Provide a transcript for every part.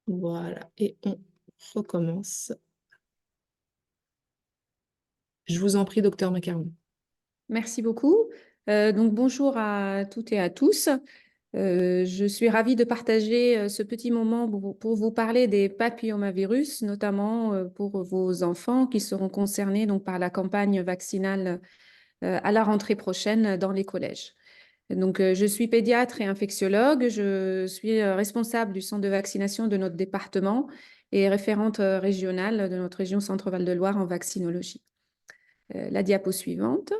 Voilà, et on recommence. Je vous en prie, docteur Macaron. Merci beaucoup. Donc, bonjour à toutes et à tous. Je suis ravie de partager ce petit moment pour vous parler des papillomavirus, notamment pour vos enfants qui seront concernés donc, par la campagne vaccinale à la rentrée prochaine dans les collèges. Donc, je suis pédiatre et infectiologue. Je suis responsable du centre de vaccination de notre département et référente régionale de notre région Centre-Val de Loire en vaccinologie. La diapo suivante.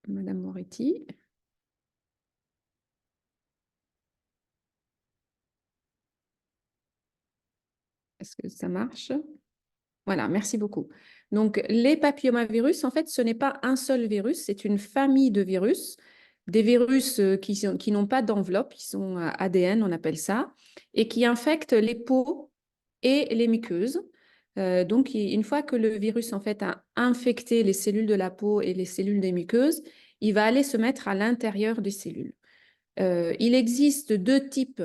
Madame Moretti. Est-ce que ça marche? Voilà, merci beaucoup. Donc, les papillomavirus, en fait, ce n'est pas un seul virus, c'est une famille de virus, des virus qui n'ont pas d'enveloppe, qui sont ADN, on appelle ça, et qui infectent les peaux et les muqueuses. Donc, une fois que le virus, en fait, a infecté les cellules de la peau et les cellules des muqueuses, il va aller se mettre à l'intérieur des cellules. Il existe deux types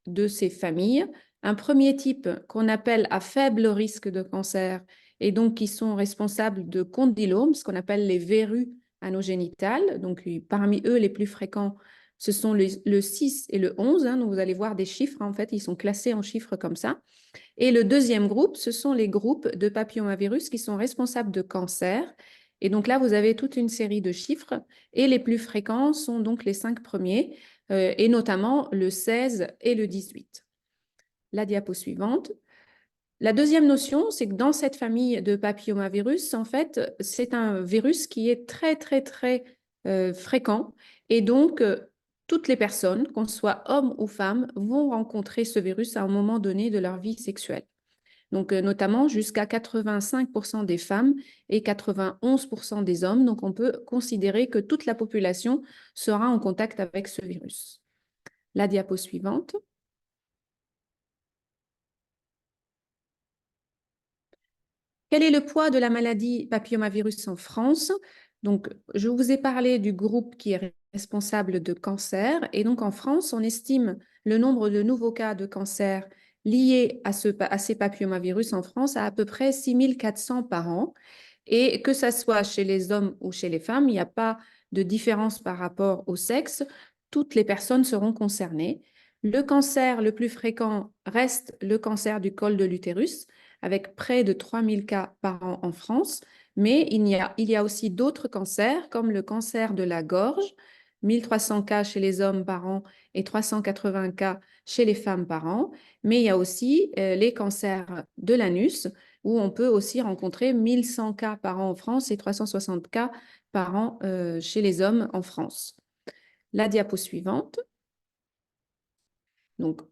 de ces familles. Un premier type qu'on appelle à faible risque de cancer et donc qui sont responsables de condylomes, ce qu'on appelle les verrues anogénitales. Donc, parmi eux, les plus fréquents, ce sont le 6 et le 11. Donc, vous allez voir des chiffres, en fait, ils sont classés en chiffres comme ça. Et le deuxième groupe, ce sont les groupes de papillomavirus qui sont responsables de cancer. Et donc là, vous avez toute une série de chiffres. Et les plus fréquents sont donc les 5 premiers, et notamment le 16 et le 18. La diapo suivante. La deuxième notion, c'est que dans cette famille de papillomavirus, en fait, c'est un virus qui est très, très, très fréquent. Et donc, toutes les personnes, qu'on soit homme ou femme, vont rencontrer ce virus à un moment donné de leur vie sexuelle. Donc, notamment jusqu'à 85% des femmes et 91% des hommes. Donc, on peut considérer que toute la population sera en contact avec ce virus. La diapo suivante. Quel est le poids de la maladie papillomavirus en France? Donc, je vous ai parlé du groupe qui est responsable de cancer. Et donc, en France, on estime le nombre de nouveaux cas de cancer liés à ces papillomavirus en France à peu près 6 400 par an. Et que ça soit chez les hommes ou chez les femmes, il n'y a pas de différence par rapport au sexe. Toutes les personnes seront concernées. Le cancer le plus fréquent reste le cancer du col de l'utérus, avec près de 3000 cas par an en France. Mais il y a aussi d'autres cancers, comme le cancer de la gorge, 1300 cas chez les hommes par an et 380 cas chez les femmes par an. Mais il y a aussi les cancers de l'anus, où on peut aussi rencontrer 1100 cas par an en France et 360 cas par an chez les hommes en France. La diapo suivante. Donc,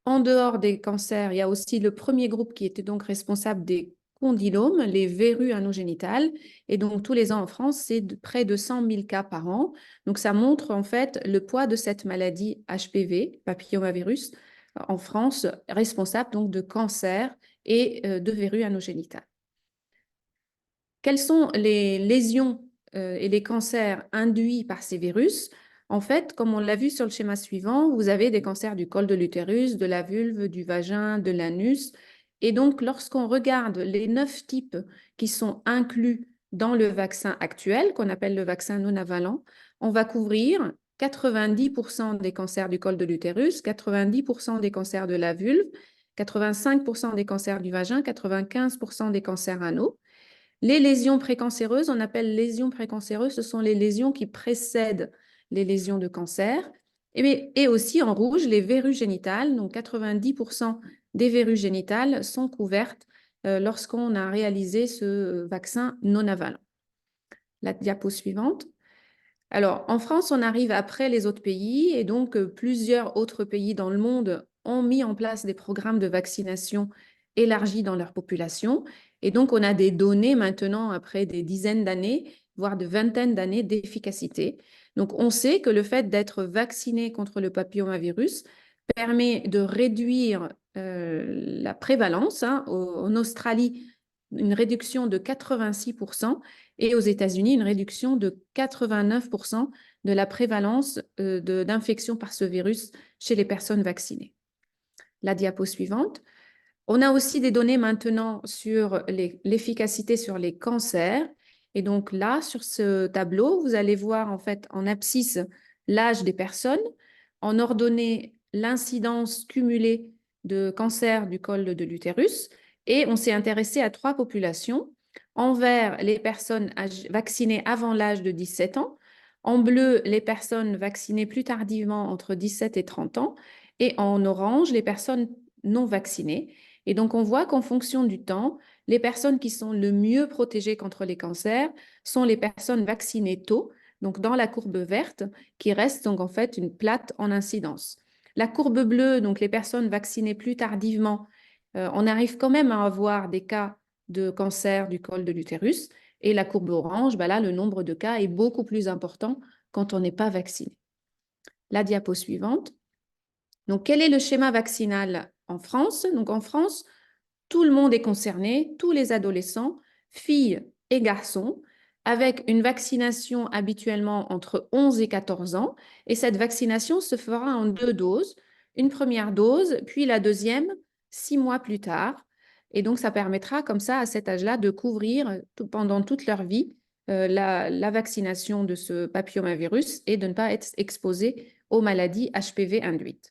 en dehors des cancers, il y a aussi le premier groupe qui était donc responsable des condylomes, les verrues anogénitales. Et donc, tous les ans en France, c'est près de 100 000 cas par an. Donc, ça montre en fait le poids de cette maladie HPV, papillomavirus, en France, responsable donc de cancer et de verrues anogénitales. Quelles sont les lésions et les cancers induits par ces virus? En fait, comme on l'a vu sur le schéma suivant, vous avez des cancers du col de l'utérus, de la vulve, du vagin, de l'anus. Et donc, lorsqu'on regarde les 9 types qui sont inclus dans le vaccin actuel, qu'on appelle le vaccin non-avalent, on va couvrir 90% des cancers du col de l'utérus, 90% des cancers de la vulve, 85% des cancers du vagin, 95% des cancers anaux. Les lésions précancéreuses, on appelle lésions précancéreuses, ce sont les lésions qui précèdent les lésions de cancer. Et aussi en rouge, les verrues génitales, donc 90% des verrues génitales sont couvertes lorsqu'on a réalisé ce vaccin non avalent. La diapo suivante. Alors, en France, on arrive après les autres pays et donc plusieurs autres pays dans le monde ont mis en place des programmes de vaccination élargis dans leur population. Et donc, on a des données maintenant après des dizaines d'années, voire de vingtaines d'années d'efficacité. Donc, on sait que le fait d'être vacciné contre le papillomavirus permet de réduire la prévalence. En Australie, une réduction de 86% et aux États-Unis, une réduction de 89% de la prévalence d'infection par ce virus chez les personnes vaccinées. La diapo suivante. On a aussi des données maintenant sur l'efficacité sur les cancers. Et donc là, sur ce tableau, vous allez voir en fait en abscisse l'âge des personnes, en ordonnée l'incidence cumulée de cancer du col de l'utérus. Et on s'est intéressé à 3 populations. En vert, les personnes vaccinées avant l'âge de 17 ans. En bleu, les personnes vaccinées plus tardivement entre 17 et 30 ans. Et en orange, les personnes non vaccinées. Et donc, on voit qu'en fonction du temps, les personnes qui sont le mieux protégées contre les cancers sont les personnes vaccinées tôt, donc dans la courbe verte, qui reste donc en fait une plate en incidence. La courbe bleue, donc les personnes vaccinées plus tardivement, on arrive quand même à avoir des cas de cancer du col de l'utérus. Et la courbe orange, bah là, le nombre de cas est beaucoup plus important quand on n'est pas vacciné. La diapo suivante. Donc, quel est le schéma vaccinal en France? Donc, en France, tout le monde est concerné, tous les adolescents, filles et garçons, avec une vaccination habituellement entre 11 et 14 ans. Et cette vaccination se fera en 2 doses, une première dose, puis la deuxième 6 mois plus tard. Et donc, ça permettra comme ça, à cet âge-là, de couvrir pendant toute leur vie la vaccination de ce papillomavirus et de ne pas être exposé aux maladies HPV induites.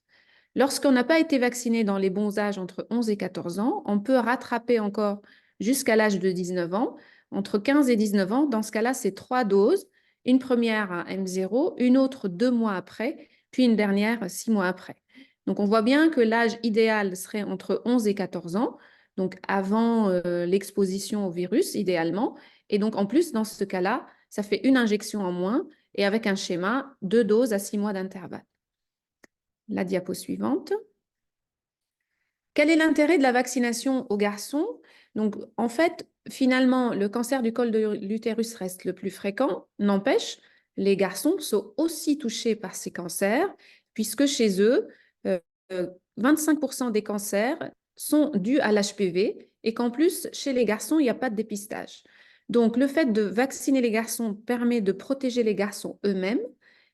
Lorsqu'on n'a pas été vacciné dans les bons âges entre 11 et 14 ans, on peut rattraper encore jusqu'à l'âge de 19 ans. Entre 15 et 19 ans, dans ce cas-là, c'est 3 doses. Une première à M0, une autre 2 mois après, puis une dernière 6 mois après. Donc, on voit bien que l'âge idéal serait entre 11 et 14 ans, donc avant l'exposition au virus, idéalement. Et donc, en plus, dans ce cas-là, ça fait une injection en moins et avec un schéma 2 doses à 6 mois d'intervalle. La diapo suivante. Quel est l'intérêt de la vaccination aux garçons? Donc, en fait, finalement, le cancer du col de l'utérus reste le plus fréquent. N'empêche, les garçons sont aussi touchés par ces cancers, puisque chez eux, 25% des cancers sont dus à l'HPV et qu'en plus, chez les garçons, il n'y a pas de dépistage. Donc, le fait de vacciner les garçons permet de protéger les garçons eux-mêmes,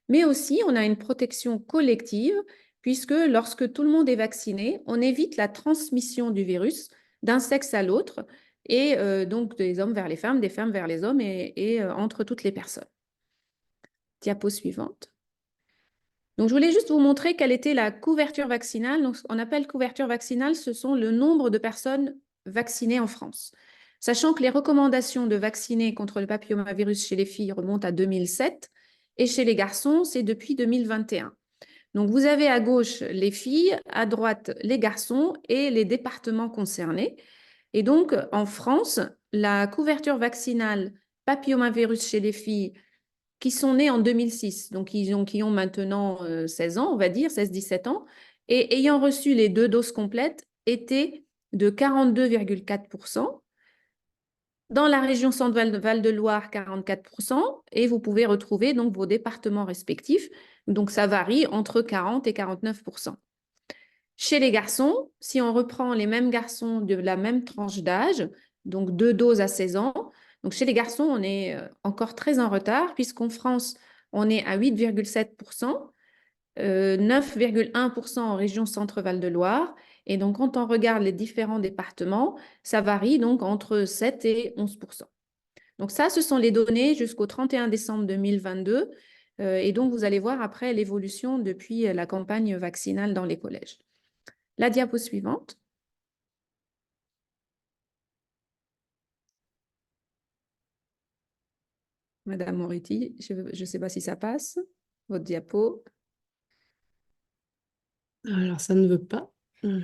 mais aussi on a une protection collective puisque lorsque tout le monde est vacciné, on évite la transmission du virus d'un sexe à l'autre, et donc des hommes vers les femmes, des femmes vers les hommes, et entre toutes les personnes. Diapo suivante. Donc, je voulais juste vous montrer quelle était la couverture vaccinale. Donc, ce qu'on appelle couverture vaccinale, ce sont le nombre de personnes vaccinées en France. Sachant que les recommandations de vacciner contre le papillomavirus chez les filles remontent à 2007, et chez les garçons, c'est depuis 2021. Donc, vous avez à gauche les filles, à droite les garçons et les départements concernés. Et donc, en France, la couverture vaccinale papillomavirus chez les filles qui sont nées en 2006, donc qui ont maintenant 16 ans, on va dire, 16-17 ans, et ayant reçu les 2 doses complètes, était de 42,4%. Dans la région Centre-Val de Loire, 44%, et vous pouvez retrouver donc vos départements respectifs. Donc, ça varie entre 40 et 49%. Chez les garçons, si on reprend les mêmes garçons de la même tranche d'âge, donc 2 doses à 16 ans, donc chez les garçons, on est encore très en retard, puisqu'en France, on est à 8,7%, 9,1% en région Centre-Val de Loire. Et donc, quand on regarde les différents départements, ça varie donc entre 7 et 11%. Donc ça, ce sont les données jusqu'au 31 décembre 2022. Et donc, vous allez voir après l'évolution depuis la campagne vaccinale dans les collèges. La diapo suivante. Madame Moretti, je ne sais pas si ça passe. Votre diapo. Alors, ça ne veut pas. Hum.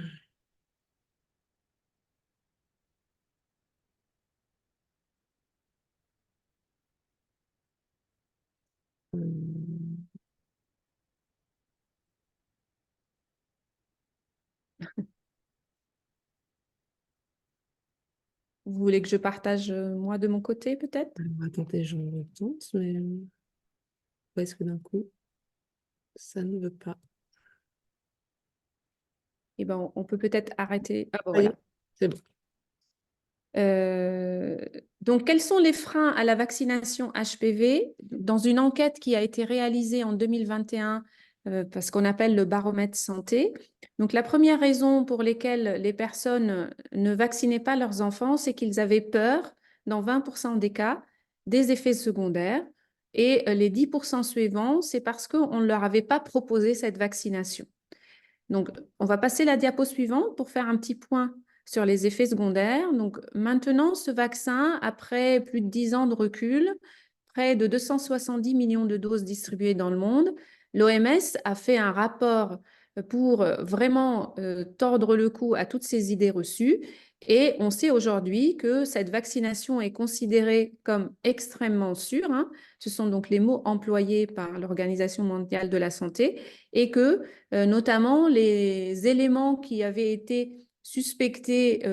Vous voulez que je partage moi de mon côté peut-être? Alors, attendez, je retente, mais est-ce que d'un coup, ça ne veut pas? Eh ben, on peut peut-être arrêter. Ah, bon, Ça y est, voilà. c'est bon. Euh, donc, quels sont les freins à la vaccination HPV? Dans une enquête qui a été réalisée en 2021 parce qu'on appelle le baromètre santé. Donc, la première raison pour laquelle les personnes ne vaccinaient pas leurs enfants, c'est qu'ils avaient peur, dans 20% des cas, des effets secondaires. Et les 10% suivants, c'est parce qu'on ne leur avait pas proposé cette vaccination. Donc, on va passer la diapo suivante pour faire un petit point sur les effets secondaires. Donc, maintenant, ce vaccin, après plus de 10 ans de recul, près de 270 millions de doses distribuées dans le monde, l'OMS a fait un rapport pour vraiment tordre le cou à toutes ces idées reçues. Et on sait aujourd'hui que cette vaccination est considérée comme extrêmement sûre, hein. Ce sont donc les mots employés par l'Organisation mondiale de la santé, et que notamment les éléments qui avaient été suspectés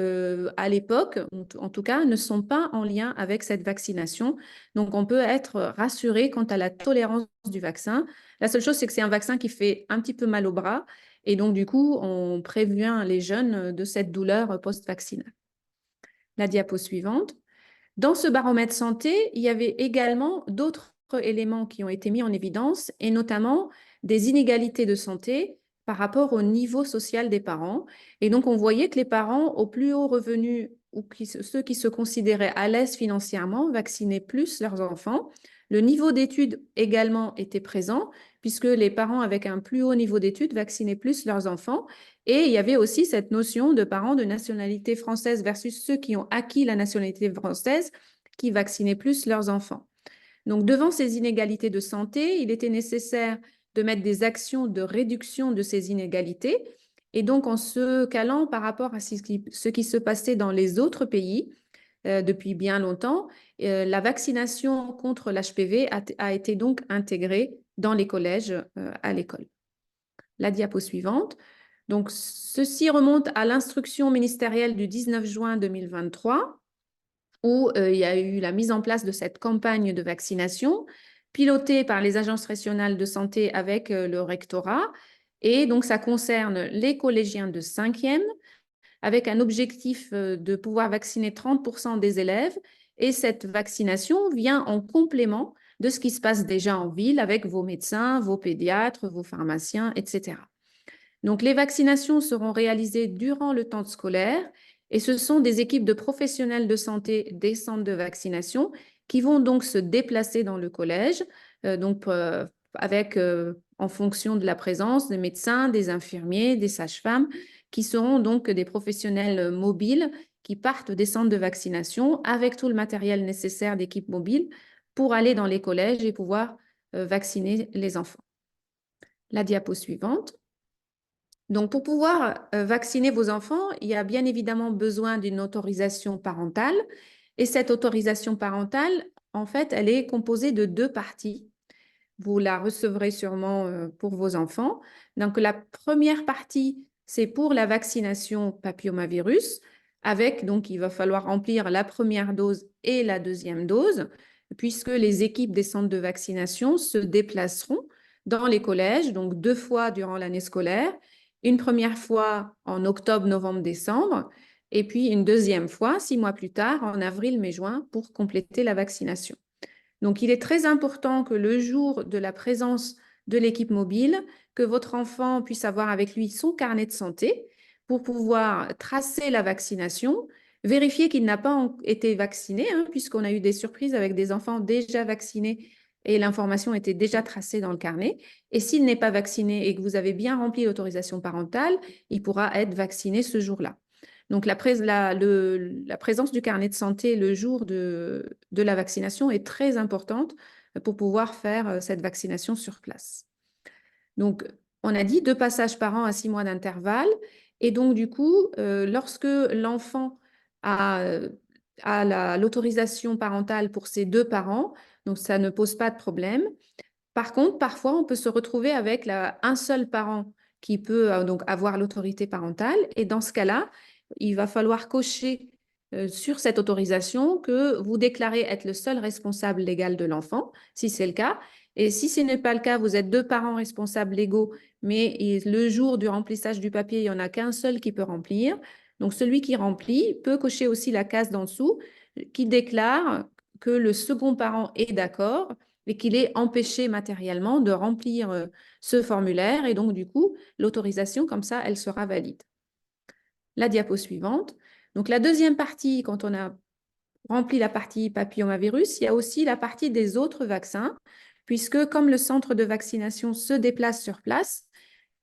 à l'époque, en tout cas, ne sont pas en lien avec cette vaccination. Donc, on peut être rassuré quant à la tolérance du vaccin. La seule chose, c'est que c'est un vaccin qui fait un petit peu mal au bras. Et donc, du coup, on prévient les jeunes de cette douleur post-vaccinale. La diapo suivante. Dans ce baromètre santé, il y avait également d'autres éléments qui ont été mis en évidence, et notamment des inégalités de santé par rapport au niveau social des parents. Et donc, on voyait que les parents aux plus hauts revenus ou ceux qui se considéraient à l'aise financièrement vaccinaient plus leurs enfants. Le niveau d'études également était présent, puisque les parents avec un plus haut niveau d'études vaccinaient plus leurs enfants. Et il y avait aussi cette notion de parents de nationalité française versus ceux qui ont acquis la nationalité française, qui vaccinaient plus leurs enfants. Donc, devant ces inégalités de santé, il était nécessaire de mettre des actions de réduction de ces inégalités. Et donc, en se calant par rapport à ce qui se passait dans les autres pays depuis bien longtemps, la vaccination contre l'HPV a été donc intégrée dans les collèges à l'école. La diapo suivante. Donc, ceci remonte à l'instruction ministérielle du 19 juin 2023, où il y a eu la mise en place de cette campagne de vaccination, pilotée par les agences régionales de santé avec le rectorat. Et donc, ça concerne les collégiens de 5e, avec un objectif de pouvoir vacciner 30% des élèves. Et cette vaccination vient en complément de ce qui se passe déjà en ville avec vos médecins, vos pédiatres, vos pharmaciens, etc. Donc, les vaccinations seront réalisées durant le temps scolaire, et ce sont des équipes de professionnels de santé des centres de vaccination qui vont donc se déplacer dans le collège, avec, en fonction de la présence des médecins, des infirmiers, des sages-femmes, qui seront donc des professionnels mobiles qui partent des centres de vaccination avec tout le matériel nécessaire d'équipe mobile pour aller dans les collèges et pouvoir vacciner les enfants. La diapo suivante. Donc, pour pouvoir vacciner vos enfants, il y a bien évidemment besoin d'une autorisation parentale. Et cette autorisation parentale, en fait, elle est composée de 2 parties. Vous la recevrez sûrement pour vos enfants. Donc, la première partie, c'est pour la vaccination papillomavirus, avec, donc, il va falloir remplir la première dose et la deuxième dose, puisque les équipes des centres de vaccination se déplaceront dans les collèges, donc 2 fois durant l'année scolaire, une première fois en octobre, novembre, décembre, et puis une deuxième fois 6 mois plus tard, en avril, mai, juin, pour compléter la vaccination. Donc, il est très important que le jour de la présence de l'équipe mobile, que votre enfant puisse avoir avec lui son carnet de santé pour pouvoir tracer la vaccination, vérifier qu'il n'a pas été vacciné, hein, puisqu'on a eu des surprises avec des enfants déjà vaccinés et l'information était déjà tracée dans le carnet. Et s'il n'est pas vacciné et que vous avez bien rempli l'autorisation parentale, il pourra être vacciné ce jour-là. Donc, la présence du carnet de santé le jour de la vaccination est très importante pour pouvoir faire cette vaccination sur place. Donc, on a dit 2 passages par an à 6 mois d'intervalle. Et donc, du coup, lorsque l'enfant a l'autorisation parentale pour ses 2 parents, donc ça ne pose pas de problème. Par contre, parfois, on peut se retrouver avec un seul parent qui peut donc avoir l'autorité parentale. Et dans ce cas-là, il va falloir cocher sur cette autorisation que vous déclarez être le seul responsable légal de l'enfant, si c'est le cas. Et si ce n'est pas le cas, vous êtes 2 parents responsables légaux, mais le jour du remplissage du papier, il n'y en a qu'un seul qui peut remplir. Donc, celui qui remplit peut cocher aussi la case d'en dessous qui déclare que le second parent est d'accord et qu'il est empêché matériellement de remplir ce formulaire. Et donc, du coup, l'autorisation, comme ça, elle sera valide. La diapo suivante. Donc, la deuxième partie, quand on a rempli la partie papillomavirus, il y a aussi la partie des autres vaccins, puisque comme le centre de vaccination se déplace sur place,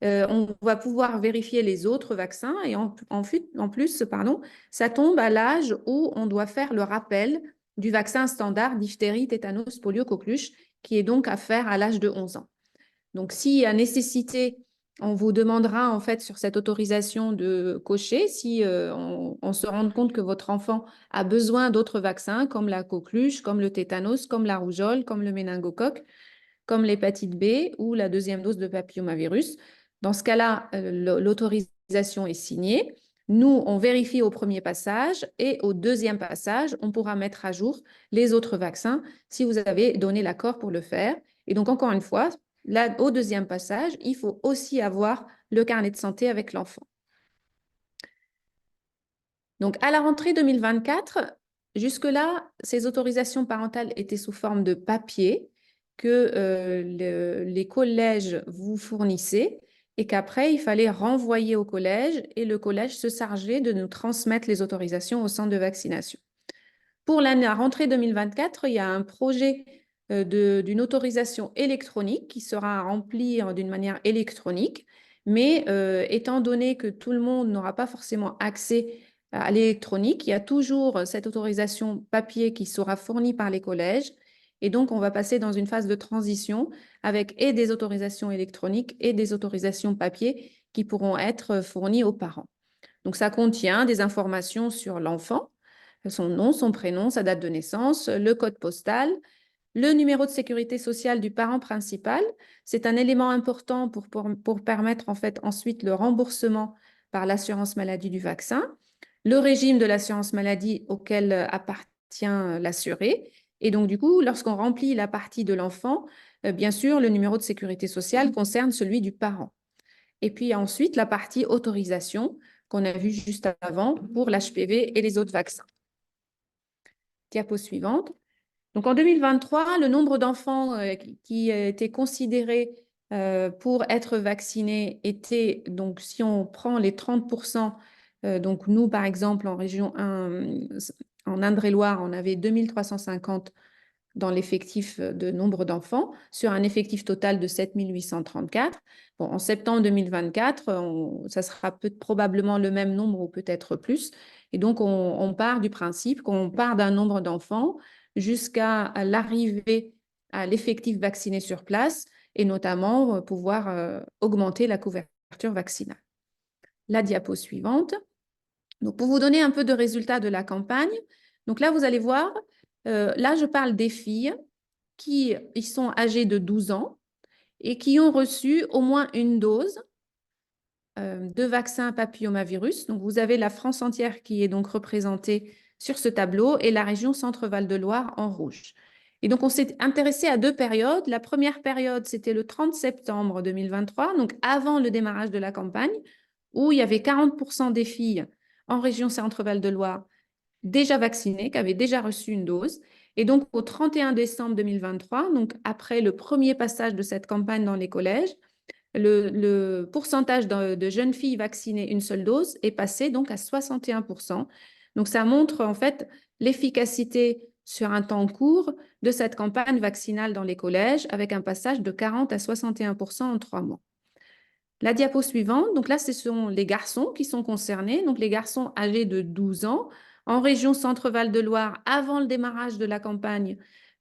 on va pouvoir vérifier les autres vaccins et en plus, pardon, ça tombe à l'âge où on doit faire le rappel du vaccin standard diphtérie, tétanos, polio, coqueluche, qui est donc à faire à l'âge de 11 ans. Donc, s'il y a nécessité, on vous demandera en fait sur cette autorisation de cocher si on se rend compte que votre enfant a besoin d'autres vaccins comme la coqueluche, comme le tétanos, comme la rougeole, comme le méningocoque, comme l'hépatite B ou la deuxième dose de papillomavirus. Dans ce cas-là, l'autorisation est signée. Nous, on vérifie au premier passage et au deuxième passage, on pourra mettre à jour les autres vaccins si vous avez donné l'accord pour le faire. Et donc, encore une fois, là, au deuxième passage, il faut aussi avoir le carnet de santé avec l'enfant. Donc, à la rentrée 2024, jusque-là, ces autorisations parentales étaient sous forme de papier que les collèges vous fournissaient et qu'après, il fallait renvoyer au collège et le collège se chargeait de nous transmettre les autorisations au centre de vaccination. Pour la rentrée 2024, il y a un projet d'une autorisation électronique qui sera remplie d'une manière électronique, mais étant donné que tout le monde n'aura pas forcément accès à l'électronique, il y a toujours cette autorisation papier qui sera fournie par les collèges. Et donc, on va passer dans une phase de transition avec et des autorisations électroniques et des autorisations papier qui pourront être fournies aux parents. Donc, ça contient des informations sur l'enfant, son nom, son prénom, sa date de naissance, le code postal, le numéro de sécurité sociale du parent principal. C'est un élément important pour permettre en fait ensuite le remboursement par l'assurance maladie du vaccin, le régime de l'assurance maladie auquel appartient l'assuré. Et donc, du coup, lorsqu'on remplit la partie de l'enfant, bien sûr, le numéro de sécurité sociale concerne celui du parent. Et puis ensuite, la partie autorisation qu'on a vue juste avant pour l'HPV et les autres vaccins. Diapo suivante. Donc en 2023, le nombre d'enfants qui étaient considérés pour être vaccinés était, donc si on prend les 30%, donc nous par exemple en région 1, en Indre-et-Loire, on avait 2350 dans l'effectif de nombre d'enfants, sur un effectif total de 7834. Bon, en septembre 2024, ça sera probablement le même nombre ou peut-être plus. Et donc, on part du principe qu'on part d'un nombre d'enfants jusqu'à l'arrivée à l'effectif vacciné sur place et notamment pouvoir augmenter la couverture vaccinale. La diapo suivante. Donc, pour vous donner un peu de résultats de la campagne, donc là, vous allez voir, là, je parle des filles qui ils sont âgées de 12 ans et qui ont reçu au moins une dose de vaccin papillomavirus. Donc, vous avez la France entière qui est donc représentée sur ce tableau et la région Centre-Val de Loire en rouge. Et donc, on s'est intéressé à deux périodes. La première période, c'était le 30 septembre 2023, donc avant le démarrage de la campagne, où il y avait 40% des filles en région Centre-Val de Loire déjà vaccinées, qui avaient déjà reçu une dose. Et donc, au 31 décembre 2023, donc après le premier passage de cette campagne dans les collèges, le pourcentage de jeunes filles vaccinées une seule dose est passé donc à 61%. Donc, ça montre en fait l'efficacité sur un temps court de cette campagne vaccinale dans les collèges avec un passage de 40 à 61% en 3 mois. La diapo suivante, donc là, ce sont les garçons qui sont concernés, donc les garçons âgés de 12 ans. En région Centre-Val de Loire, avant le démarrage de la campagne,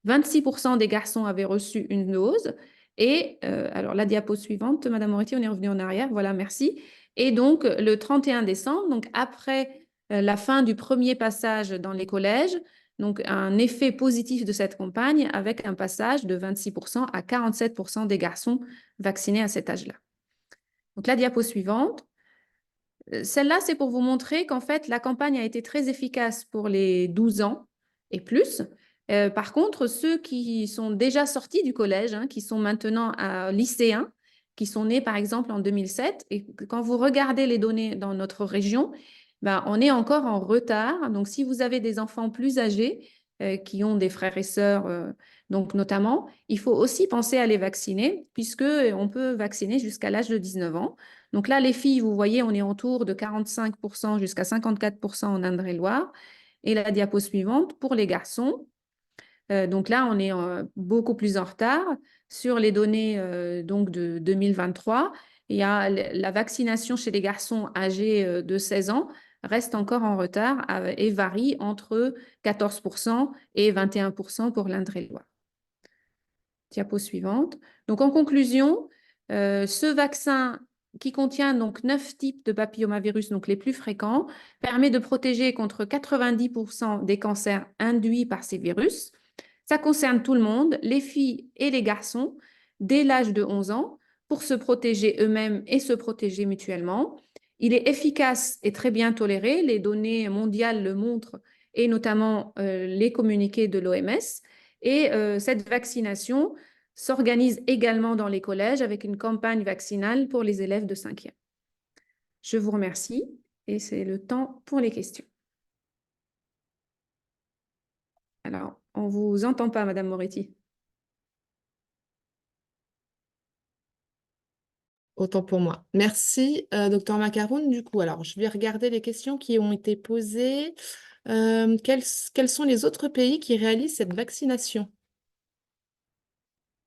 26% des garçons avaient reçu une dose. Et alors la diapo suivante, Madame Moretti, on est revenu en arrière, voilà, merci. Et donc le 31 décembre, donc après la fin du premier passage dans les collèges, donc un effet positif de cette campagne avec un passage de 26% à 47% des garçons vaccinés à cet âge-là. Donc la diapo suivante. Celle-là, c'est pour vous montrer qu'en fait, la campagne a été très efficace pour les 12 ans et plus. Par contre, ceux qui sont déjà sortis du collège, hein, qui sont maintenant lycéens, qui sont nés par exemple en 2007, et quand vous regardez les données dans notre région, ben, on est encore en retard. Donc, si vous avez des enfants plus âgés, qui ont des frères et sœurs, donc notamment, il faut aussi penser à les vacciner, puisque on peut vacciner jusqu'à l'âge de 19 ans. Donc là, les filles, vous voyez, on est autour de 45% jusqu'à 54% en Indre-et-Loire. Et la diapo suivante, pour les garçons, donc là, on est beaucoup plus en retard sur les données donc de 2023. Il y a la vaccination chez les garçons âgés de 16 ans reste encore en retard et varie entre 14% et 21% pour l'Indre-et-Loire. Diapo suivante. Donc en conclusion, ce vaccin qui contient donc 9 types de papillomavirus, donc les plus fréquents, permet de protéger contre 90% des cancers induits par ces virus. Ça concerne tout le monde, les filles et les garçons, dès l'âge de 11 ans, pour se protéger eux-mêmes et se protéger mutuellement. Il est efficace et très bien toléré. Les données mondiales le montrent, et notamment les communiqués de l'OMS. Et cette vaccination s'organise également dans les collèges avec une campagne vaccinale pour les élèves de 5e. Je vous remercie et c'est le temps pour les questions. Alors, on ne vous entend pas, Madame Moretti. Autant pour moi. Merci, docteur Macaroun. Du coup, alors, je vais regarder les questions qui ont été posées. Quels sont les autres pays qui réalisent cette vaccination?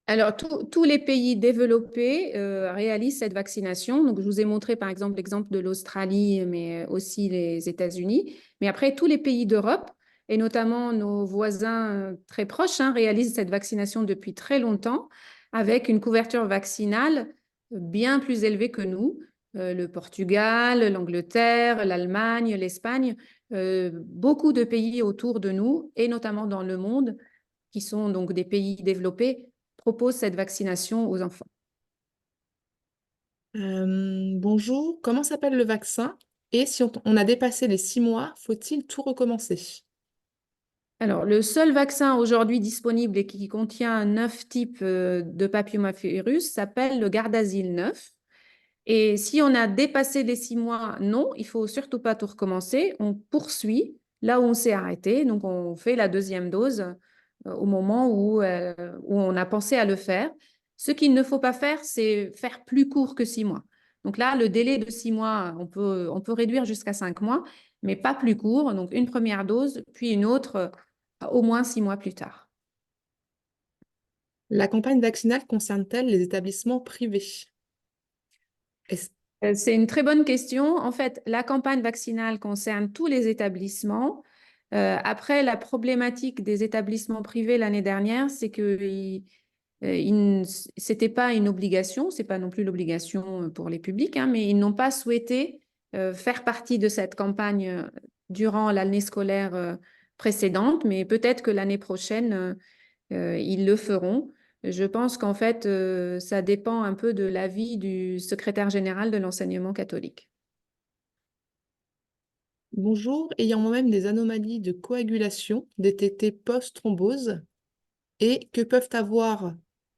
Alors, tous les pays développés réalisent cette vaccination. Donc, je vous ai montré par exemple l'exemple de l'Australie, mais aussi les États-Unis. Mais après, tous les pays d'Europe, et notamment nos voisins très proches, réalisent cette vaccination depuis très longtemps, avec une couverture vaccinale bien plus élevée que nous. Le Portugal, l'Angleterre, l'Allemagne, l'Espagne, beaucoup de pays autour de nous, et notamment dans le monde, qui sont donc des pays développés, propose cette vaccination aux enfants. Bonjour, comment s'appelle le vaccin? Et si on a dépassé les 6 mois, faut-il tout recommencer? Alors, le seul vaccin aujourd'hui disponible et qui contient 9 types de papillomavirus s'appelle le Gardasil 9. Et si on a dépassé les 6 mois, non, il faut surtout pas tout recommencer. On poursuit là où on s'est arrêté. Donc, on fait la deuxième dose au moment où on a pensé à le faire. Ce qu'il ne faut pas faire, c'est faire plus court que 6 mois. Donc là, le délai de 6 mois, on peut réduire jusqu'à 5 mois, mais pas plus court. Donc, une première dose, puis une autre au moins 6 mois plus tard. La campagne vaccinale concerne-t-elle les établissements privés? Est-ce- C'est une très bonne question. En fait, la campagne vaccinale concerne tous les établissements. Après, la problématique des établissements privés l'année dernière, c'est que c'était pas une obligation, c'est pas non plus l'obligation pour les publics, mais ils n'ont pas souhaité faire partie de cette campagne durant l'année scolaire précédente, mais peut-être que l'année prochaine, ils le feront. Je pense qu'en fait, ça dépend un peu de l'avis du secrétaire général de l'enseignement catholique. Bonjour, ayant moi-même des anomalies de coagulation, des TT post-thrombose, et que peuvent avoir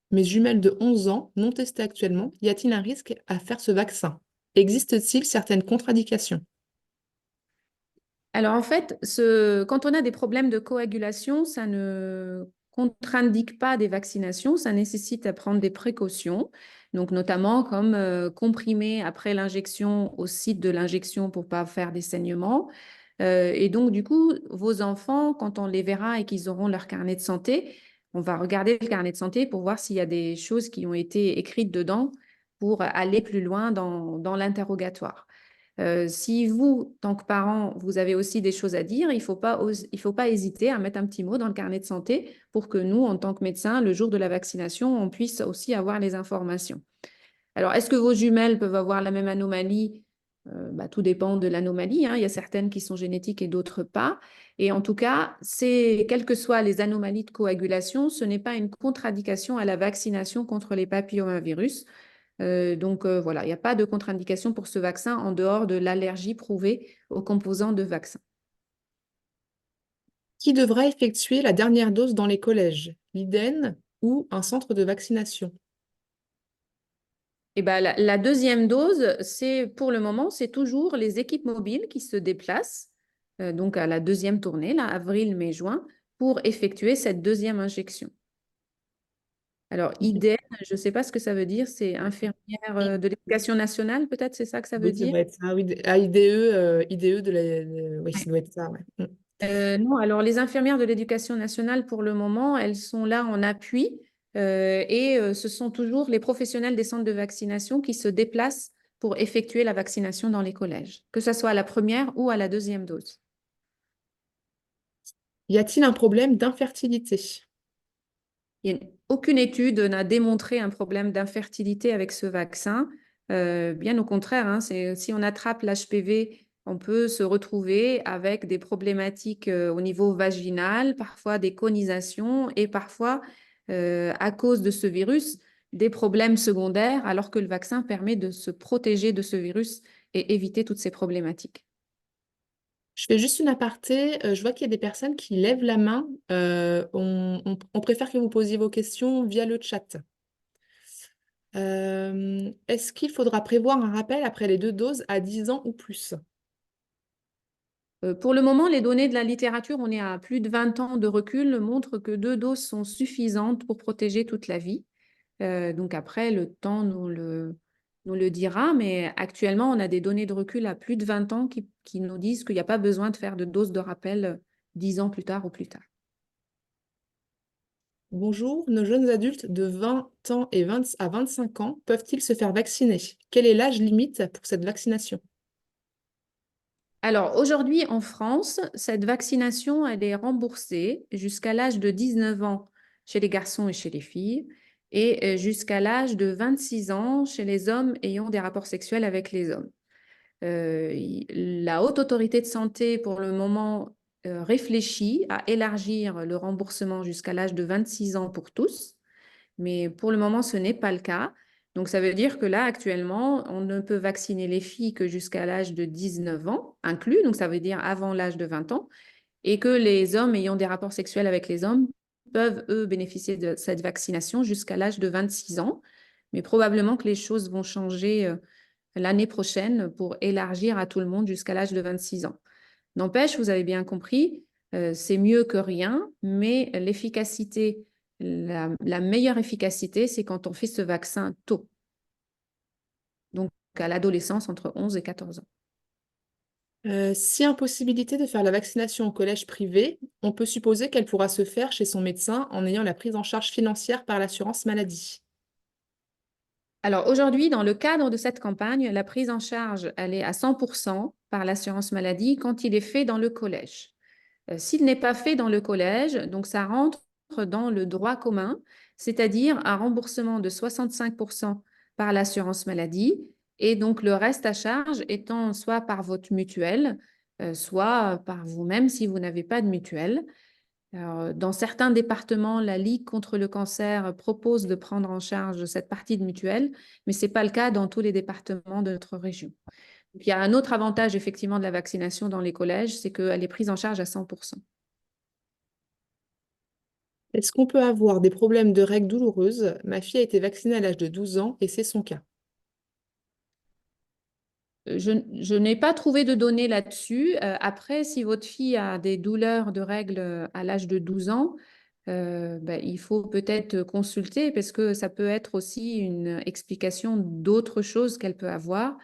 mes jumelles de 11 ans, non testées actuellement, y a-t-il un risque à faire ce vaccin? Existe-t-il certaines contre-indications? Alors en fait, quand on a des problèmes de coagulation, ça ne contre-indique pas des vaccinations, ça nécessite à prendre des précautions, donc notamment comme comprimer après l'injection au site de l'injection pour pas faire des saignements. Et donc du coup, vos enfants, quand on les verra et qu'ils auront leur carnet de santé, on va regarder le carnet de santé pour voir s'il y a des choses qui ont été écrites dedans pour aller plus loin dans l'interrogatoire. Si vous, tant que parent, vous avez aussi des choses à dire, il faut pas hésiter à mettre un petit mot dans le carnet de santé pour que nous, en tant que médecins, le jour de la vaccination, on puisse aussi avoir les informations. Alors, est-ce que vos jumelles peuvent avoir la même anomalie? Tout dépend de l'anomalie. Il y a certaines qui sont génétiques et d'autres pas. Et en tout cas, quelles que soient les anomalies de coagulation, ce n'est pas une contre-indication à la vaccination contre les papillomavirus. Donc voilà, il n'y a pas de contre-indication pour ce vaccin en dehors de l'allergie prouvée aux composants de vaccin. Qui devra effectuer la dernière dose dans les collèges, l'IDEN ou un centre de vaccination? Et ben, la deuxième dose, pour le moment, c'est toujours les équipes mobiles qui se déplacent, donc à la deuxième tournée, là, avril, mai, juin, pour effectuer cette deuxième injection. Alors, IDEN, je ne sais pas ce que ça veut dire, c'est infirmière de l'éducation nationale, peut-être, c'est ça que ça veut Oui, ça dire? doit être ça. Oui, IDE de oui, ça doit être ça. Ouais. Non, alors les infirmières de l'éducation nationale, pour le moment, elles sont là en appui et ce sont toujours les professionnels des centres de vaccination qui se déplacent pour effectuer la vaccination dans les collèges, que ce soit à la première ou à la deuxième dose. Y a-t-il un problème d'infertilité? Aucune étude n'a démontré un problème d'infertilité avec ce vaccin. Bien au contraire, hein, si on attrape l'HPV, on peut se retrouver avec des problématiques au niveau vaginal, parfois des conisations et parfois, à cause de ce virus, des problèmes secondaires, alors que le vaccin permet de se protéger de ce virus et éviter toutes ces problématiques. Je fais juste une aparté. Je vois qu'il y a des personnes qui lèvent la main. On préfère que vous posiez vos questions via le chat. Est-ce qu'il faudra prévoir un rappel après les 2 doses à 10 ans ou plus? Pour le moment, les données de la littérature, on est à plus de 20 ans de recul, montrent que 2 doses sont suffisantes pour protéger toute la vie. Donc après, le temps nous le dira, mais actuellement, on a des données de recul à plus de 20 ans qui nous disent qu'il n'y a pas besoin de faire de dose de rappel 10 ans plus tard ou plus tard. Bonjour, nos jeunes adultes de 20 ans et 20 à 25 ans peuvent-ils se faire vacciner? Quel est l'âge limite pour cette vaccination? Alors aujourd'hui, en France, cette vaccination, elle est remboursée jusqu'à l'âge de 19 ans chez les garçons et chez les filles, et jusqu'à l'âge de 26 ans chez les hommes ayant des rapports sexuels avec les hommes. La Haute Autorité de Santé, pour le moment, réfléchit à élargir le remboursement jusqu'à l'âge de 26 ans pour tous, mais pour le moment, ce n'est pas le cas. Donc, ça veut dire que là, actuellement, on ne peut vacciner les filles que jusqu'à l'âge de 19 ans, inclus, donc ça veut dire avant l'âge de 20 ans, et que les hommes ayant des rapports sexuels avec les hommes peuvent, eux, bénéficier de cette vaccination jusqu'à l'âge de 26 ans. Mais probablement que les choses vont changer l'année prochaine pour élargir à tout le monde jusqu'à l'âge de 26 ans. N'empêche, vous avez bien compris, c'est mieux que rien, mais l'efficacité, la meilleure efficacité, c'est quand on fait ce vaccin tôt, donc à l'adolescence entre 11 et 14 ans. Si impossibilité de faire la vaccination au collège privé, on peut supposer qu'elle pourra se faire chez son médecin en ayant la prise en charge financière par l'assurance maladie. Alors aujourd'hui, dans le cadre de cette campagne, la prise en charge, elle est à 100% par l'assurance maladie quand il est fait dans le collège. S'il n'est pas fait dans le collège, donc ça rentre dans le droit commun, c'est-à-dire un remboursement de 65% par l'assurance maladie et donc le reste à charge étant soit par votre mutuelle, soit par vous-même si vous n'avez pas de mutuelle. Alors, dans certains départements, la Ligue contre le cancer propose de prendre en charge cette partie de mutuelle, mais ce n'est pas le cas dans tous les départements de notre région. Il y a un autre avantage effectivement de la vaccination dans les collèges, c'est qu'elle est prise en charge à 100%. Est-ce qu'on peut avoir des problèmes de règles douloureuses? Ma fille a été vaccinée à l'âge de 12 ans et c'est son cas. Je n'ai pas trouvé de données là-dessus. Après, si votre fille a des douleurs de règles à l'âge de 12 ans, ben, il faut peut-être consulter parce que ça peut être aussi une explication d'autres choses qu'elle peut avoir.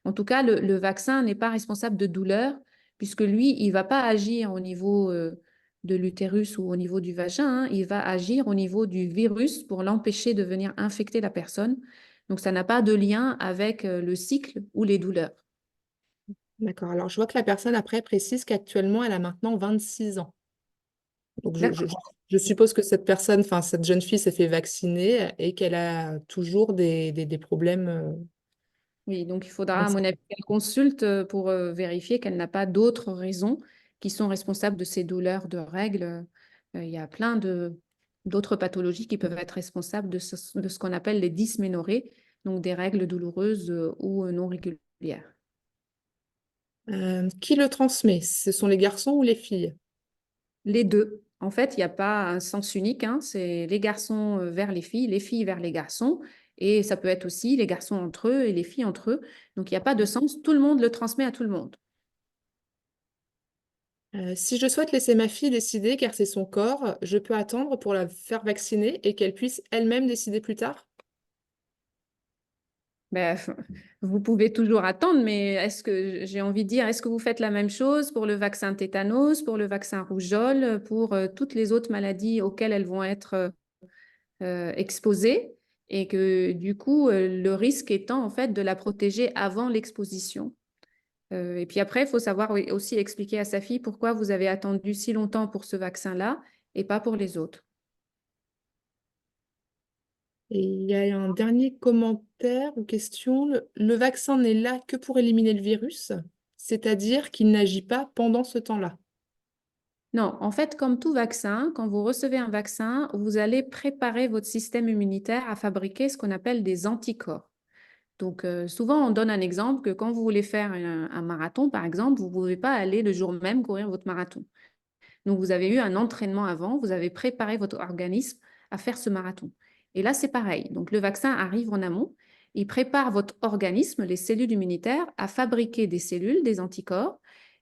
En tout cas, le vaccin n'est pas responsable de douleur puisque lui, il ne va pas agir au niveau de l'utérus ou au niveau du vagin, hein. Il va agir au niveau du virus pour l'empêcher de venir infecter la personne. Donc, ça n'a pas de lien avec le cycle ou les douleurs. D'accord. Alors, je vois que la personne après précise qu'actuellement, elle a maintenant 26 ans. Donc, D'accord. je suppose que cette personne, enfin, cette jeune fille s'est fait vacciner et qu'elle a toujours des problèmes. Oui, donc il faudra, à mon avis, qu'elle consulte pour vérifier qu'elle n'a pas d'autres raisons qui sont responsables de ces douleurs de règles. Il y a plein d'autres pathologies qui peuvent être responsables de ce qu'on appelle les dysménorrhées, donc des règles douloureuses ou non régulières. Qui le transmet? Ce sont les garçons ou les filles? Les deux. En fait, il n'y a pas un sens unique, hein. C'est les garçons vers les filles vers les garçons. Et ça peut être aussi les garçons entre eux et les filles entre eux. Donc, il n'y a pas de sens. Tout le monde le transmet à tout le monde. Si je souhaite laisser ma fille décider, car c'est son corps, je peux attendre pour la faire vacciner et qu'elle puisse elle-même décider plus tard? Ben, vous pouvez toujours attendre, mais est-ce que j'ai envie de dire, est-ce que vous faites la même chose pour le vaccin tétanos, pour le vaccin rougeole, pour toutes les autres maladies auxquelles elles vont être exposées et que du coup, le risque étant en fait de la protéger avant l'exposition. Et puis après, il faut savoir aussi expliquer à sa fille pourquoi vous avez attendu si longtemps pour ce vaccin-là et pas pour les autres. Et il y a un dernier commentaire ou question. Le vaccin n'est là que pour éliminer le virus, c'est-à-dire qu'il n'agit pas pendant ce temps-là. Non, en fait, comme tout vaccin, quand vous recevez un vaccin, vous allez préparer votre système immunitaire à fabriquer ce qu'on appelle des anticorps. Donc, souvent, on donne un exemple que quand vous voulez faire un marathon, par exemple, vous ne pouvez pas aller le jour même courir votre marathon. Donc, vous avez eu un entraînement avant, vous avez préparé votre organisme à faire ce marathon. Et là, c'est pareil. Donc, le vaccin arrive en amont, il prépare votre organisme, les cellules immunitaires, à fabriquer des cellules, des anticorps,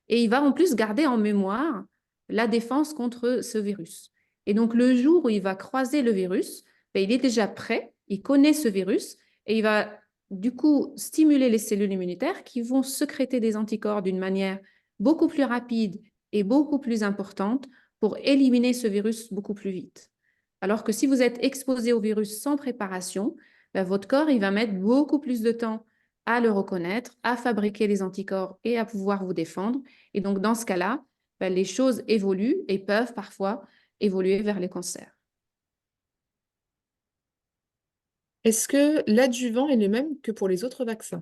et il va en plus garder en mémoire la défense contre ce virus. Et donc, le jour où il va croiser le virus, ben, il est déjà prêt, il connaît ce virus, et il va du coup stimuler les cellules immunitaires qui vont sécréter des anticorps d'une manière beaucoup plus rapide est beaucoup plus importante pour éliminer ce virus beaucoup plus vite. Alors que si vous êtes exposé au virus sans préparation, ben, votre corps il va mettre beaucoup plus de temps à le reconnaître, à fabriquer les anticorps et à pouvoir vous défendre. Et donc, dans ce cas-là, ben, les choses évoluent et peuvent parfois évoluer vers les cancers. Est-ce que l'adjuvant est le même que pour les autres vaccins?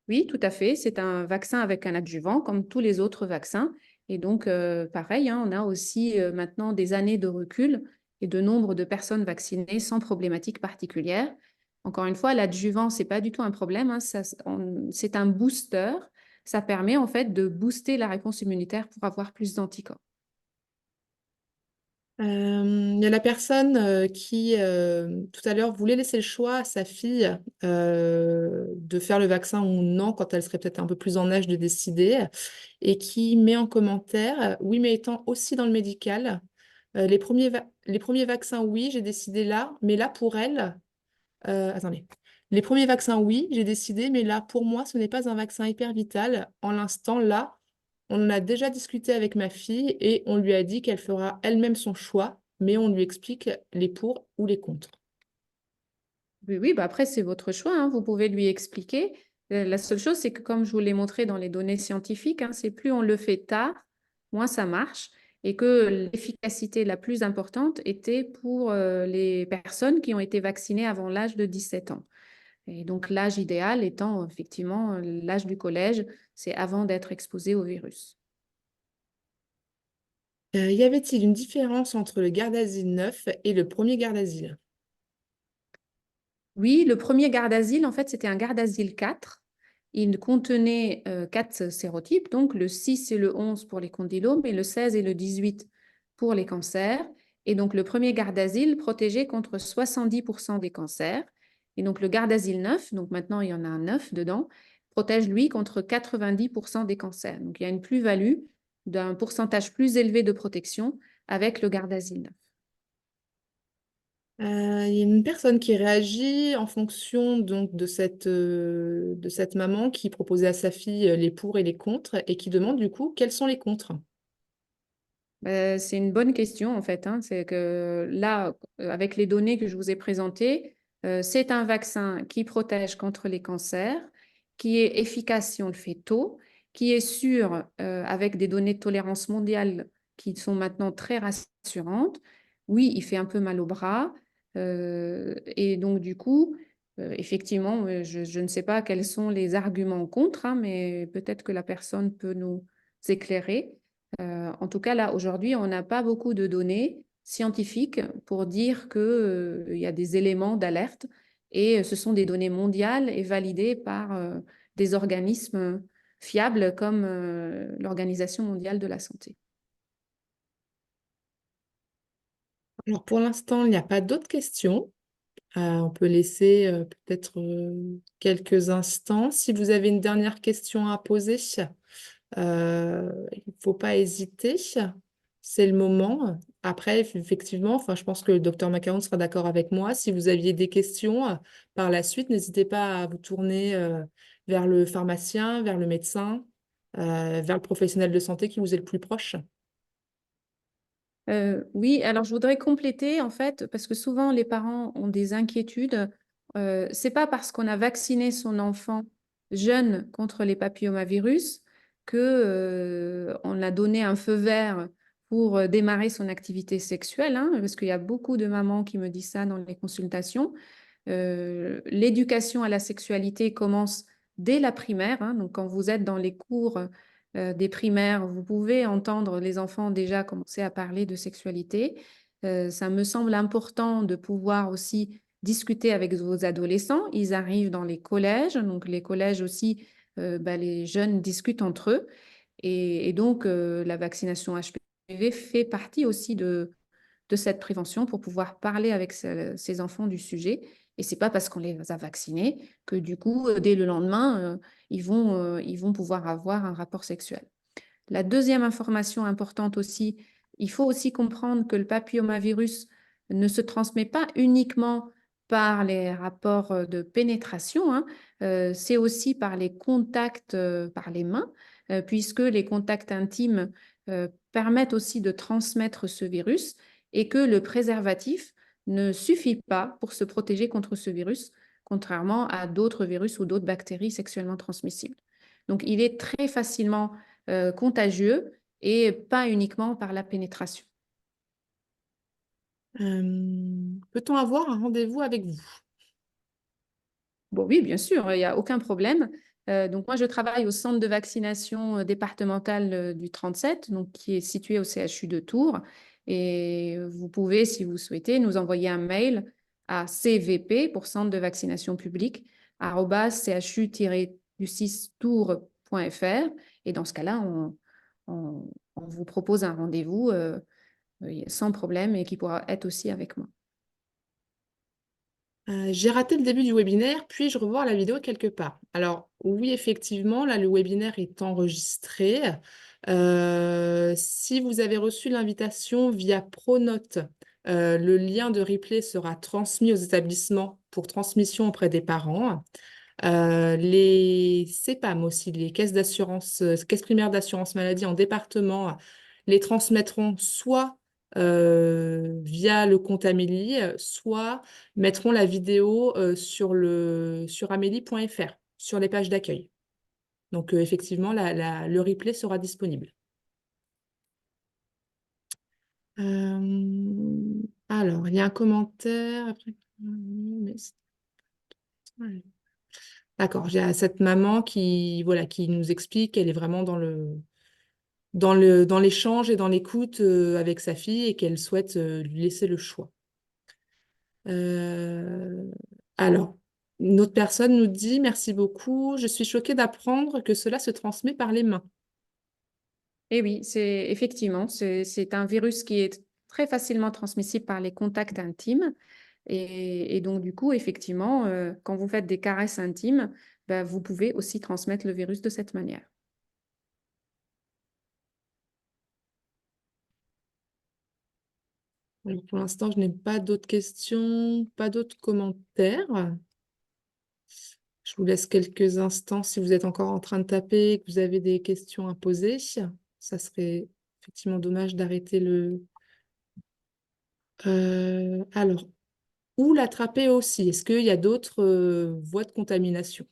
Oui, tout à fait. C'est un vaccin avec un adjuvant, comme tous les autres vaccins. Et donc, pareil, hein, on a aussi maintenant des années de recul et de nombre de personnes vaccinées sans problématique particulière. Encore une fois, l'adjuvant, c'est pas du tout un problème, hein, c'est un booster. Ça permet en fait de booster la réponse immunitaire pour avoir plus d'anticorps. Il y a la personne qui, tout à l'heure, voulait laisser le choix à sa fille de faire le vaccin ou non quand elle serait peut-être un peu plus en âge de décider et qui met en commentaire, oui, mais étant aussi dans le médical, les premiers vaccins, oui, j'ai décidé là, mais là, pour elle, attendez. Les premiers vaccins, oui, j'ai décidé, mais là, pour moi, ce n'est pas un vaccin hyper vital. En l'instant, là, on en a déjà discuté avec ma fille et on lui a dit qu'elle fera elle-même son choix, mais on lui explique les pour ou les contre. Oui, oui, bah après, c'est votre choix, hein, vous pouvez lui expliquer. La seule chose, c'est que comme je vous l'ai montré dans les données scientifiques, hein, c'est plus on le fait tard, moins ça marche, et que l'efficacité la plus importante était pour les personnes qui ont été vaccinées avant l'âge de 17 ans. Et donc l'âge idéal étant effectivement l'âge du collège, c'est avant d'être exposé au virus. Y avait-il une différence entre le Gardasil 9 et le premier Gardasil? Oui, le premier garde-asile, en fait, c'était un garde-asile 4. Il contenait 4 sérotypes, donc le 6 et le 11 pour les condylomes et le 16 et le 18 pour les cancers. Et donc, le premier garde-asile protégeait contre 70% des cancers. Et donc, le garde-asile 9, donc maintenant il y en a un 9 dedans, protège lui contre 90% des cancers. Donc, il y a une plus-value d'un pourcentage plus élevé de protection avec le garde-asile 9. Il y a une personne qui réagit en fonction donc de cette maman qui proposait à sa fille les pour et les contre et qui demande du coup quels sont les contre. C'est une bonne question en fait, hein. C'est que là, avec les données que je vous ai présentées, c'est un vaccin qui protège contre les cancers, qui est efficace si on le fait tôt, qui est sûr avec des données de tolérance mondiale qui sont maintenant très rassurantes. Oui, il fait un peu mal au bras. Et donc du coup, effectivement, je ne sais pas quels sont les arguments contre, hein, mais peut-être que la personne peut nous éclairer. En tout cas, là, aujourd'hui, on n'a pas beaucoup de données scientifiques pour dire qu'il y a des éléments d'alerte et ce sont des données mondiales et validées par des organismes fiables comme l'Organisation mondiale de la santé. Alors pour l'instant, il n'y a pas d'autres questions. On peut laisser peut-être quelques instants. Si vous avez une dernière question à poser. Il ne faut pas hésiter. C'est le moment. Après, effectivement, enfin, je pense que le docteur Macaron sera d'accord avec moi. Si vous aviez des questions par la suite, n'hésitez pas à vous tourner vers le pharmacien, vers le médecin, vers le professionnel de santé qui vous est le plus proche. Oui, alors je voudrais compléter en fait, parce que souvent les parents ont des inquiétudes. C'est pas parce qu'on a vacciné son enfant jeune contre les papillomavirus que on a donné un feu vert pour démarrer son activité sexuelle, hein, parce qu'il y a beaucoup de mamans qui me disent ça dans les consultations. L'éducation à la sexualité commence dès la primaire, hein, donc quand vous êtes dans les cours des primaires, vous pouvez entendre les enfants déjà commencer à parler de sexualité. Ça me semble important de pouvoir aussi discuter avec vos adolescents. Ils arrivent dans les collèges, donc les collèges aussi, les jeunes discutent entre eux. Et donc, la vaccination HPV fait partie aussi de cette prévention pour pouvoir parler avec ces enfants du sujet. Et c'est pas parce qu'on les a vaccinés que du coup, dès le lendemain, ils vont pouvoir avoir un rapport sexuel. La deuxième information importante aussi, il faut aussi comprendre que le papillomavirus ne se transmet pas uniquement par les rapports de pénétration, hein, c'est aussi par les contacts par les mains, puisque les contacts intimes permettent aussi de transmettre ce virus et que le préservatif ne suffit pas pour se protéger contre ce virus, contrairement à d'autres virus ou d'autres bactéries sexuellement transmissibles. Donc, il est très facilement contagieux et pas uniquement par la pénétration. Peut-on avoir un rendez-vous avec vous? Bon, oui, bien sûr, il n'y a aucun problème. Donc, moi, je travaille au centre de vaccination départemental du 37, donc, qui est situé au CHU de Tours. Et vous pouvez, si vous souhaitez, nous envoyer un mail à CVP pour centre de vaccination publique @chu-tours.fr. Et dans ce cas-là, on vous propose un rendez-vous sans problème et qui pourra être aussi avec moi. J'ai raté le début du webinaire, puis-je revoir la vidéo quelque part? Alors, oui, effectivement, là, le webinaire est enregistré. Si vous avez reçu l'invitation via Pronote, le lien de replay sera transmis aux établissements pour transmission auprès des parents. Les CEPAM aussi, les caisses d'assurance, caisses primaires d'assurance maladie en département, les transmettront soit via le compte Amélie, soit mettront la vidéo sur amélie.fr, sur les pages d'accueil. Donc, effectivement, le replay sera disponible. Alors, il y a un commentaire. Après... D'accord, j'ai cette maman qui, voilà, qui nous explique qu'elle est vraiment dans l'échange et dans l'écoute avec sa fille et qu'elle souhaite lui laisser le choix. Euh, alors, une autre personne nous dit, merci beaucoup, je suis choquée d'apprendre que cela se transmet par les mains. Et oui, c'est effectivement, c'est un virus qui est très facilement transmissible par les contacts intimes. Et donc, du coup, effectivement, quand vous faites des caresses intimes, ben, vous pouvez aussi transmettre le virus de cette manière. Alors, pour l'instant, je n'ai pas d'autres questions, pas d'autres commentaires. Je vous laisse quelques instants si vous êtes encore en train de taper et que vous avez des questions à poser. Ça serait effectivement dommage d'arrêter le... alors, où l'attraper aussi? Est-ce qu'il y a d'autres voies de contamination?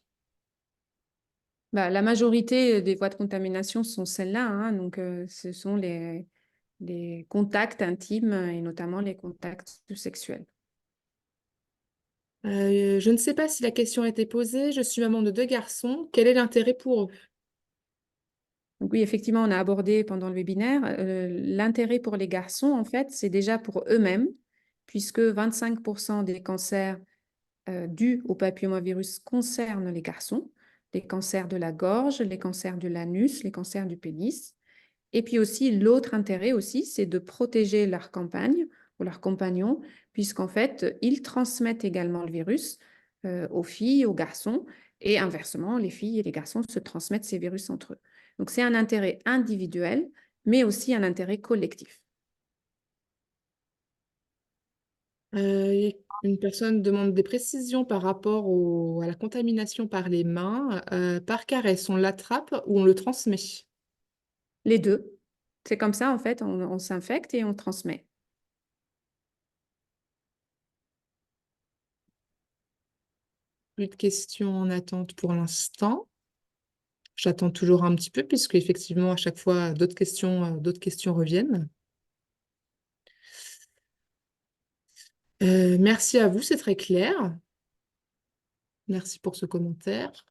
Bah, la majorité des voies de contamination sont celles-là, hein, donc ce sont les contacts intimes et notamment les contacts sexuels. Je ne sais pas si la question a été posée. Je suis maman de 2 garçons. Quel est l'intérêt pour eux? Donc oui, effectivement, on a abordé pendant le webinaire l'intérêt pour les garçons, en fait, c'est déjà pour eux-mêmes, puisque 25% des cancers dus au papillomavirus concernent les garçons, les cancers de la gorge, les cancers de l'anus, les cancers du pénis. Et puis aussi, l'autre intérêt aussi, c'est de protéger leur compagne ou leur compagnon, puisqu'en fait, ils transmettent également le virus aux filles, aux garçons. Et inversement, les filles et les garçons se transmettent ces virus entre eux. Donc c'est un intérêt individuel, mais aussi un intérêt collectif. Une personne demande des précisions par rapport à la contamination par les mains. Par caresse, on l'attrape ou on le transmet? Les deux. C'est comme ça, en fait, on s'infecte et on transmet. Plus de questions en attente pour l'instant. J'attends toujours un petit peu puisque effectivement à chaque fois d'autres questions reviennent. Merci à vous, c'est très clair. Merci pour ce commentaire.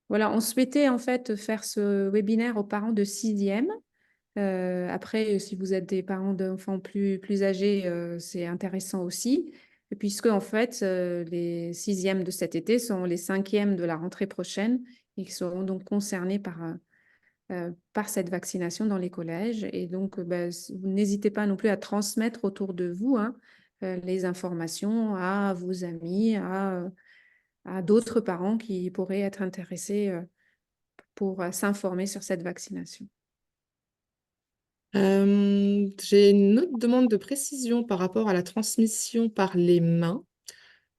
Voilà, on souhaitait en fait faire ce webinaire aux parents de sixième. Après, si vous êtes des parents d'enfants plus âgés, c'est intéressant aussi. Et puisque en fait, les sixièmes de cet été sont les cinquièmes de la rentrée prochaine et qui seront donc concernés par cette vaccination dans les collèges. Et donc, vous n'hésitez pas non plus à transmettre autour de vous hein, les informations à vos amis, à d'autres parents qui pourraient être intéressés pour s'informer sur cette vaccination. J'ai une autre demande de précision par rapport à la transmission par les mains.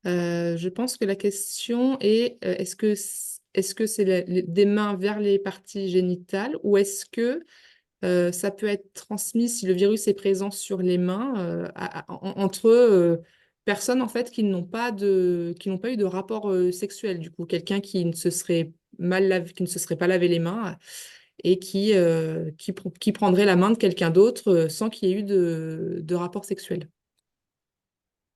Je pense que la question est est-ce que c'est des mains vers les parties génitales ou est-ce que ça peut être transmis si le virus est présent sur les mains entre personnes en fait qui n'ont pas eu de rapport sexuel du coup quelqu'un qui ne se serait qui ne se serait pas lavé les mains et qui prendrait la main de quelqu'un d'autre sans qu'il y ait eu de rapport sexuel.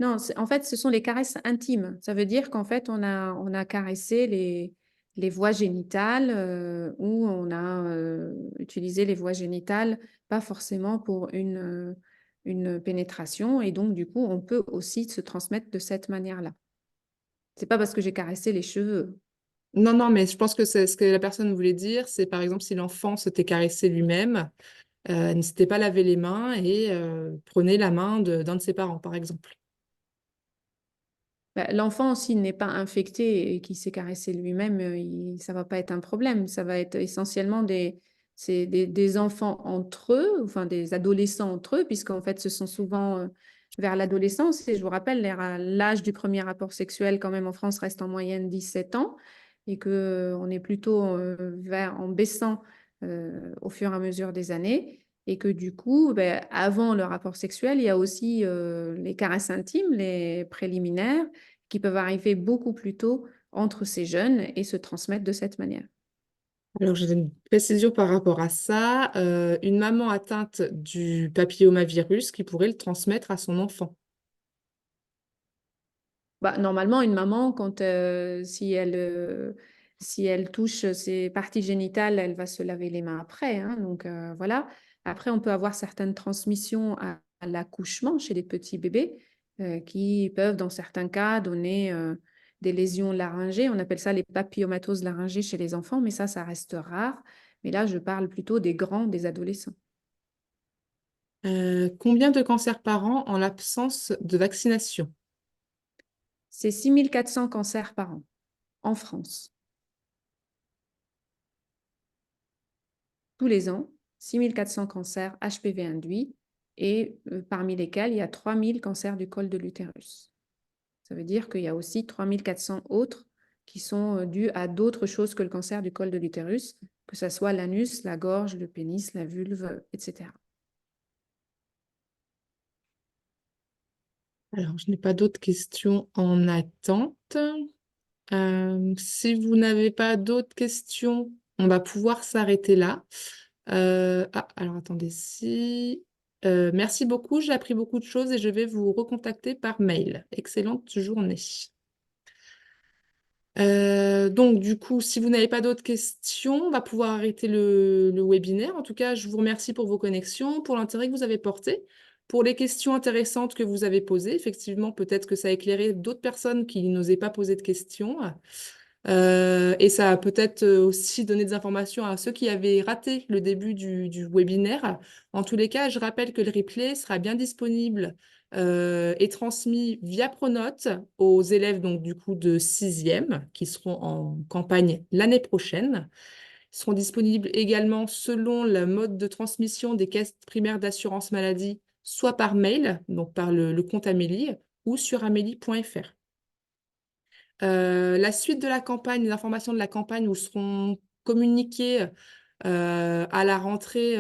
Non, en fait, ce sont les caresses intimes. Ça veut dire qu'en fait, on a caressé les voies génitales ou on a utilisé les voies génitales, pas forcément pour une pénétration. Et donc, du coup, on peut aussi se transmettre de cette manière-là. C'est pas parce que j'ai caressé les cheveux. Non, non, mais je pense que c'est ce que la personne voulait dire, c'est par exemple si l'enfant s'était caressé lui-même, ne s'était pas lavé les mains et prenait la main d'un de ses parents, par exemple. L'enfant, s'il n'est pas infecté et qu'il s'est caressé lui-même, ça va pas être un problème. Ça va être essentiellement des enfants entre eux, enfin des adolescents entre eux, puisqu'en fait, ce sont souvent vers l'adolescence. Et je vous rappelle, l'âge du premier rapport sexuel, quand même, en France, reste en moyenne 17 ans et que on est plutôt en baissant au fur et à mesure des années. Et que du coup, avant le rapport sexuel, il y a aussi les caresses intimes, les préliminaires qui peuvent arriver beaucoup plus tôt entre ces jeunes et se transmettre de cette manière. Alors, j'ai une précision par rapport à ça. Une maman atteinte du papillomavirus qui pourrait le transmettre à son enfant. Normalement, une maman, si elle touche ses parties génitales, elle va se laver les mains après. Hein, donc voilà. Après, on peut avoir certaines transmissions à l'accouchement chez les petits bébés qui peuvent, dans certains cas, donner des lésions laryngées. On appelle ça les papillomatoses laryngées chez les enfants, mais ça reste rare. Mais là, je parle plutôt des grands, des adolescents. Combien de cancers par an en l'absence de vaccination? C'est 6400 cancers par an en France. Tous les ans, 6400 cancers HPV induits et parmi lesquels il y a 3000 cancers du col de l'utérus. Ça veut dire qu'il y a aussi 3400 autres qui sont dus à d'autres choses que le cancer du col de l'utérus, que ce soit l'anus, la gorge, le pénis, la vulve, etc. Alors, je n'ai pas d'autres questions en attente. Si vous n'avez pas d'autres questions, on va pouvoir s'arrêter là. Alors attendez, si... merci beaucoup, j'ai appris beaucoup de choses et je vais vous recontacter par mail. Excellente journée. Donc, du coup, si vous n'avez pas d'autres questions, on va pouvoir arrêter le webinaire. En tout cas, je vous remercie pour vos connexions, pour l'intérêt que vous avez porté, pour les questions intéressantes que vous avez posées. Effectivement, peut-être que ça a éclairé d'autres personnes qui n'osaient pas poser de questions. Et ça a peut-être aussi donné des informations à ceux qui avaient raté le début du webinaire. En tous les cas, je rappelle que le replay sera bien disponible est transmis via Pronote aux élèves donc du coup de 6e qui seront en campagne l'année prochaine. Ils seront disponibles également selon le mode de transmission des caisses primaires d'assurance maladie, soit par mail, donc par le compte Amélie, ou sur amélie.fr. La suite de la campagne, les informations de la campagne vous seront communiquées à la rentrée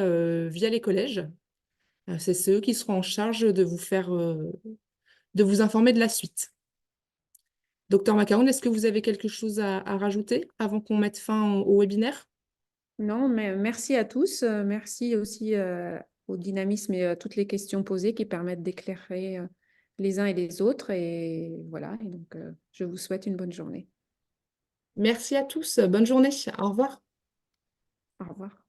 via les collèges. C'est ceux qui seront en charge de vous faire, de vous informer de la suite. Docteur Macaron, est-ce que vous avez quelque chose à rajouter avant qu'on mette fin au webinaire? Non, mais merci à tous. Merci aussi au dynamisme et à toutes les questions posées qui permettent d'éclairer les uns et les autres. Et voilà, et donc je vous souhaite une bonne journée. Merci à tous. Bonne journée. Au revoir. Au revoir.